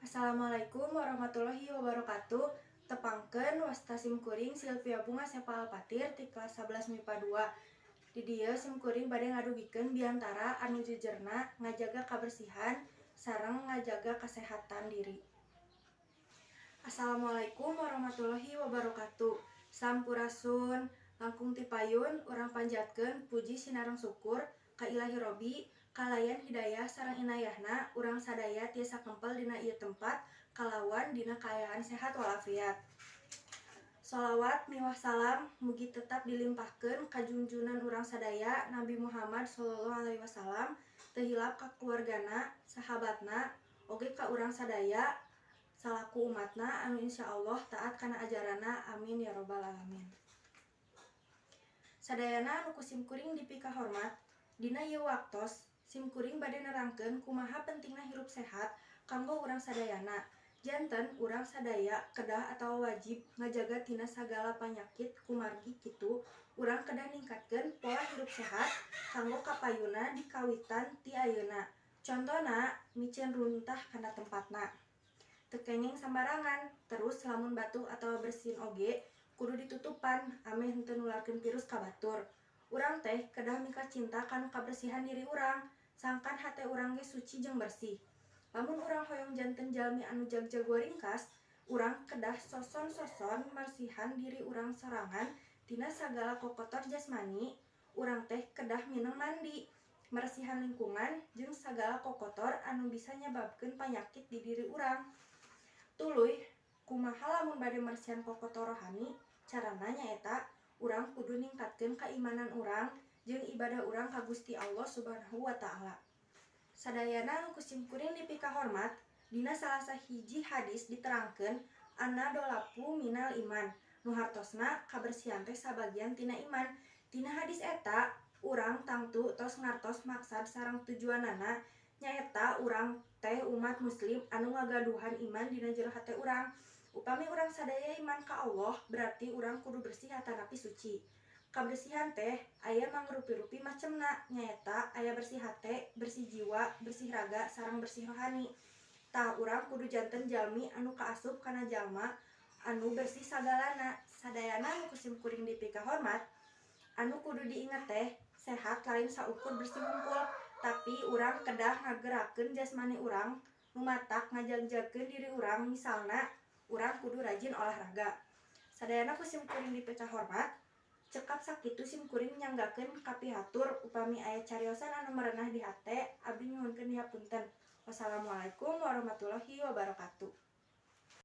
Assalamualaikum warahmatullahi wabarakatuh. Tepangkeun wasta simkuring Silvia Bunga Sepalpatir ti kelas 11 MIPA 2. Di dieu simkuring bade ngadugikeun biantara anu jejerna ngajaga kabersihan sareng ngajaga kesehatan diri. Assalamualaikum warahmatullahi wabarakatuh. Sampurasun, langkung ti payun urang panjatkeun puji sinareng syukur ka Ilahi Robbi kalayan hidayah sareng inayahna urang sadaya tiasa kempel dina ieu tempat kalawan dina kaayaan sehat walafiat. Sholawat miwah salam mugi tetap dilimpahkeun ka junjunan urang sadaya Nabi Muhammad SAW, teu hilap ka keluargana, sahabatna, oge ka urang sadaya salaku umatna anu insyaallah taat kana ajaranna, amin ya robbal alamin. Sadayana anu kusimkuring dipika hormat, dina ieu waktos simkuring bade nerangkeun kumaha pentingna hirup sehat kanggo urang sadayana. Janten urang sadaya kedah atawa wajib ngajaga tina sagala panyakit kumargi kitu urang kedah ningkatkeun pola hirup sehat kanggo kapayuna di kawitan ti ayeuna. Contona micen runtah kana tempatna. Teu kenging sambarangan, terus lamun batuk atawa bersin oge kudu ditutupan ameh henteu nularkeun virus ka batur. Urang teh kedah mika cinta kanu kabersihan diri urang, sangkan hate urang ge suci jeung bersih. Lamun urang hoyong janten jalmi anu jag-jago ringkas, urang kedah soson-soson marsihan diri urang sorangan tina sagala kokotor jasmani. Urang teh kedah mineng mandi, marsihan lingkungan jeung sagala kokotor anu bisa nyababkeun panyakit di diri urang. Tuluy, kumaha lamun bade marsihan kokotor rohani? Carana nyaeta urang kudu ningkatkeun keimanan urang jeung ibadah urang ka Gusti Allah Subhanahu wa taala. Sadayana anu kusimkuring dipika hormat, dina salah sahiji hadis diterangkeun anna dolapu minal iman. Nu hartosna kabersihan teh sabagian tina iman. Tina hadis eta urang tangtu tos ngartos maksad sareng tujuanana nyaeta urang teh umat muslim anu ngagaduhan iman dina jero hate urang. Upami urang sadaya iman ka Allah, berarti urang kudu bersih atanapi suci. Kabersihan teh aya mangrupi-rupi macemna, nyaeta aya bersih hate, bersih jiwa, bersih raga, sareng bersih rohani. Tah urang kudu janten jalmi anu kaasup kana jalma anu bersih sagalana. Sadayana anu kusimkuring dipika hormat, anu kudu diinget teh sehat lain saukur bersih hungkul, tapi urang kedah ngagerakeun jasmani urang numatak ngajagjagkeun diri urang. Misalna urang kudu rajin olahraga. Sadayana kusimkuring dipika hormat, cekap sakitu simkuring nyanggakeun kapihatur upami aya cariosan anu marenah di hate, abdi nyuhunkeun dihapunten. Wassalamualaikum warahmatullahi wabarakatuh.